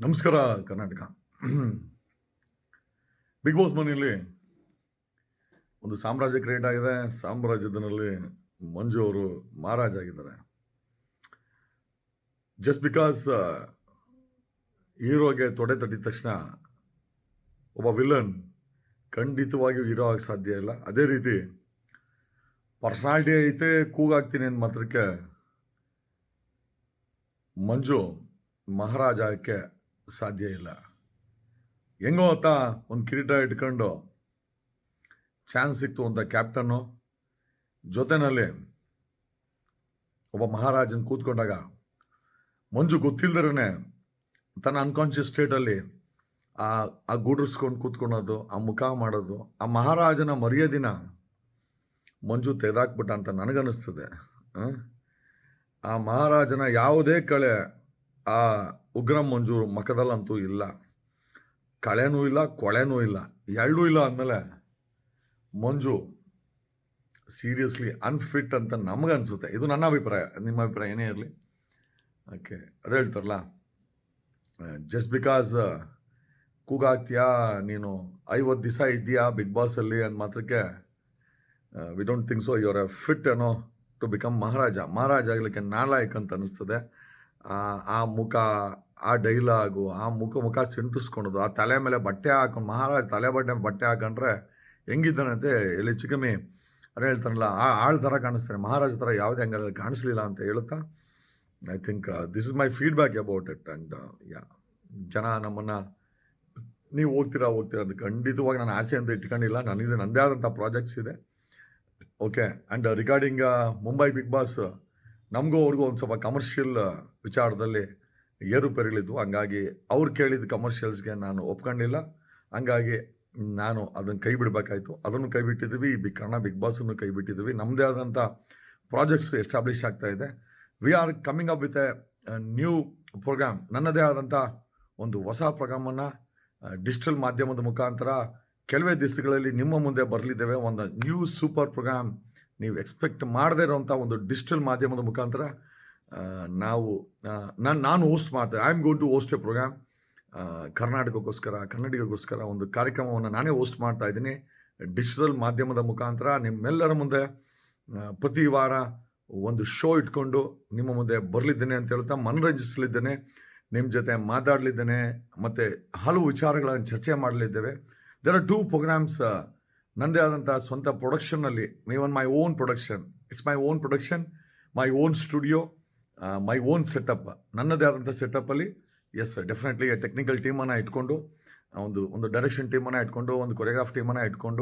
ನಮಸ್ಕಾರ Karnataka. Big boss ಮನೆಯಲ್ಲಿ ಒಂದು ಸಾಮ್ರಾಜ್ಯ ಕ್ರಿಯೇಟ್ ಆಗಿದೆ. ಸಾಮ್ರಾಜ್ಯದಲ್ಲಿ ಮಂಜು ಅವರು ಮಹಾರಾಜ ಆಗಿದ್ದಾರೆ. ಜಸ್ಟ್ ಬಿಕಾಸ್ ಹೀರೋಗೆ ತೊಡೆ ತಟ್ಟಿದ ತಕ್ಷಣ ಒಬ್ಬ ವಿಲನ್ ಖಂಡಿತವಾಗಿಯೂ ಹೀರೋ ಆಗಕ್ಕೆ ಸಾಧ್ಯ ಇಲ್ಲ. ಅದೇ ರೀತಿ ಪರ್ಸನಾಲಿಟಿ ಐತೆ, ಕೂಗಾಗ್ತೀನಿ ಅಂದ ಮಾತ್ರಕ್ಕೆ ಮಂಜು ಮಹಾರಾಜ ಆಗಕ್ಕೆ ಸಾಧ್ಯ ಇಲ್ಲ. ಹೆಂಗೋ ಆತ ಒಂದು ಕಿರೀಟ ಇಟ್ಕೊಂಡು ಚಾನ್ಸ್ ಸಿಕ್ತು ಅಂತ ಕ್ಯಾಪ್ಟನ್ನು ಜೊತೆನಲ್ಲಿ ಒಬ್ಬ ಮಹಾರಾಜನ್ ಕೂತ್ಕೊಂಡಾಗ ಮಂಜು ಗೊತ್ತಿಲ್ದರೇ ತನ್ನ ಅನ್ಕಾನ್ಷಿಯಸ್ ಸ್ಟೇಟಲ್ಲಿ ಆ ಗೂಡಿಸ್ಕೊಂಡು ಕೂತ್ಕೊಳೋದು, ಆ ಮುಖ ಮಾಡೋದು, ಆ ಮಹಾರಾಜನ ಮರ್ಯಾದಿನ ಮಂಜು ತೆಗೆದಾಕ್ಬಿಟ್ಟ ಅಂತ ನನಗನ್ನಿಸ್ತದೆ. ಆ ಮಹಾರಾಜನ ಯಾವುದೇ ಕಳೆ ಆ ಉಗ್ರಂ ಮಂಜು ಮುಖದಲ್ಲಂತೂ ಇಲ್ಲ. ಕಳೆನೂ ಇಲ್ಲ, ಕೊಳೆನೂ ಇಲ್ಲ, ಎರಡೂ ಇಲ್ಲ ಅಂದಮೇಲೆ ಮಂಜು ಸೀರಿಯಸ್ಲಿ ಅನ್ಫಿಟ್ ಅಂತ ನಮಗನ್ಸುತ್ತೆ. ಇದು ನನ್ನ ಅಭಿಪ್ರಾಯ. ನಿಮ್ಮ ಅಭಿಪ್ರಾಯ ಏನೇ ಇರಲಿ. ಓಕೆ, ಅದೇ ಹೇಳ್ತಾರಲ್ಲ, ಜಸ್ಟ್ ಬಿಕಾಸ್ ಕೂಗಾಗ್ತೀಯಾ ನೀನು 50 ದಿವಸ ಇದ್ದೀಯಾ ಬಿಗ್ ಬಾಸಲ್ಲಿ ಅಂದ ಮಾತ್ರಕ್ಕೆ we don't think so your fit ಏನೋ ಟು ಬಿಕಮ್ ಮಹಾರಾಜ ಆಗಲಿಕ್ಕೆ ನಾಲಾಯಕ್ ಅಂತ ಅನ್ನಿಸ್ತದೆ. ಆ ಮುಖ, ಆ ಡೈಲಾಗು, ಆ ಮುಖ ಸಿಂಟಿಸ್ಕೊಳೋದು, ಆ ತಲೆ ಮೇಲೆ ಬಟ್ಟೆ ಹಾಕೊಂಡು ಮಹಾರಾಜ ತಲೆ ಬಟ್ಟೆ ಹಾಕೊಂಡ್ರೆ ಹೆಂಗಿದ್ದಾನಂತೆ ಎಲ್ಲಿ ಚಿಕ್ಕಮ್ಮಿ ಅದೇ ಹೇಳ್ತಾನಲ್ಲ, ಆಳ್ ಥರ ಕಾಣಿಸ್ತಾನೆ, ಮಹಾರಾಜ ಥರ ಯಾವುದೇ ಅಂಗಡಿಯಲ್ಲಿ ಕಾಣಿಸ್ಲಿಲ್ಲ ಅಂತ ಹೇಳುತ್ತಾ I think this is my feedback about it. And ಜನ ನಮ್ಮನ್ನು ನೀವು ಹೋಗ್ತೀರಾ ಅಂತ ಖಂಡಿತವಾಗಿ ನಾನು ಆಸೆ ಅಂತ ಇಟ್ಕೊಂಡಿಲ್ಲ. ನನಗೆ ನನ್ನದೇ ಆದಂಥ ಪ್ರಾಜೆಕ್ಟ್ಸ್ ಇದೆ. Okay, and regarding Mumbai big boss, ನಮಗೂ ಅವ್ರಿಗೂ ಒಂದು ಸ್ವಲ್ಪ ಕಮರ್ಷಿಯಲ್ ವಿಚಾರದಲ್ಲಿ ಏರುಪೇರುಗಳಿದ್ವು. ಹಂಗಾಗಿ ಅವ್ರು ಕೇಳಿದ ಕಮರ್ಷಿಯಲ್ಸ್ಗೆ ನಾನು ಒಪ್ಕೊಂಡಿಲ್ಲ. ಹಂಗಾಗಿ ನಾನು ಅದನ್ನು ಕೈ ಬಿಡಬೇಕಾಯ್ತು. ಅದನ್ನು ಕೈ ಬಿಟ್ಟಿದ್ದೀವಿ. ಕನ್ನಡ ಬಿಗ್ ಬಾಸನ್ನು ಕೈ ಬಿಟ್ಟಿದ್ದೀವಿ. ನಮ್ಮದೇ ಆದಂಥ ಪ್ರಾಜೆಕ್ಟ್ಸ್ ಎಸ್ಟಾಬ್ಲಿಷ್ ಆಗ್ತಾ ಇದೆ. We are coming up with a new program. ನನ್ನದೇ ಆದಂಥ ಒಂದು ಹೊಸ ಪ್ರೋಗ್ರಾಮನ್ನು ಡಿಜಿಟಲ್ ಮಾಧ್ಯಮದ ಮುಖಾಂತರ ಕೆಲವೇ ದಿವಸಗಳಲ್ಲಿ ನಿಮ್ಮ ಮುಂದೆ ಬರಲಿದ್ದೇವೆ. ಒಂದು ನ್ಯೂ ಸೂಪರ್ ಪ್ರೋಗ್ರಾಮ್, ನೀವು ಎಕ್ಸ್ಪೆಕ್ಟ್ ಮಾಡದೇ ಇರೋವಂಥ ಒಂದು ಡಿಜಿಟಲ್ ಮಾಧ್ಯಮದ ಮುಖಾಂತರ ನಾನು ಹೋಸ್ಟ್ ಮಾಡ್ತೇನೆ. I am going to host a program. ಕರ್ನಾಟಕಕ್ಕೋಸ್ಕರ, ಕನ್ನಡಿಗರಿಗೋಸ್ಕರ ಒಂದು ಕಾರ್ಯಕ್ರಮವನ್ನು ನಾನೇ ಹೋಸ್ಟ್ ಮಾಡ್ತಾ ಇದ್ದೀನಿ. ಡಿಜಿಟಲ್ ಮಾಧ್ಯಮದ ಮುಖಾಂತರ ನಿಮ್ಮೆಲ್ಲರ ಮುಂದೆ ಪ್ರತಿ ವಾರ ಒಂದು ಶೋ ಇಟ್ಕೊಂಡು ನಿಮ್ಮ ಮುಂದೆ ಬರಲಿದ್ದೇನೆ ಅಂತ ಹೇಳ್ತಾ ಮನರಂಜಿಸಲಿದ್ದೇನೆ, ನಿಮ್ಮ ಜೊತೆ ಮಾತಾಡಲಿದ್ದೇನೆ, ಮತ್ತು ಹಲವು ವಿಚಾರಗಳನ್ನು ಚರ್ಚೆ ಮಾಡಲಿದ್ದೇವೆ. ದೇರ್ ಆರ್ 2 ಪ್ರೋಗ್ರಾಮ್ಸ್ ನನ್ನದೇ ಆದಂಥ ಸ್ವಂತ ಪ್ರೊಡಕ್ಷನ್ನಲ್ಲಿ. Even my own production, it's my own production, my own studio, my own setup. ನನ್ನದೇ ಆದಂಥ ಸೆಟಪ್ಪಲ್ಲಿ ಡೆಫಿನೆಟ್ಲಿ ಟೆಕ್ನಿಕಲ್ ಟೀಮನ್ನು ಇಟ್ಕೊಂಡು, ಒಂದು ಡೈರೆಕ್ಷನ್ ಟೀಮನ್ನು ಇಟ್ಕೊಂಡು, ಒಂದು ಕೊರಿಯೋಗ್ರಾಫ್ ಟೀಮನ್ನು ಇಟ್ಕೊಂಡು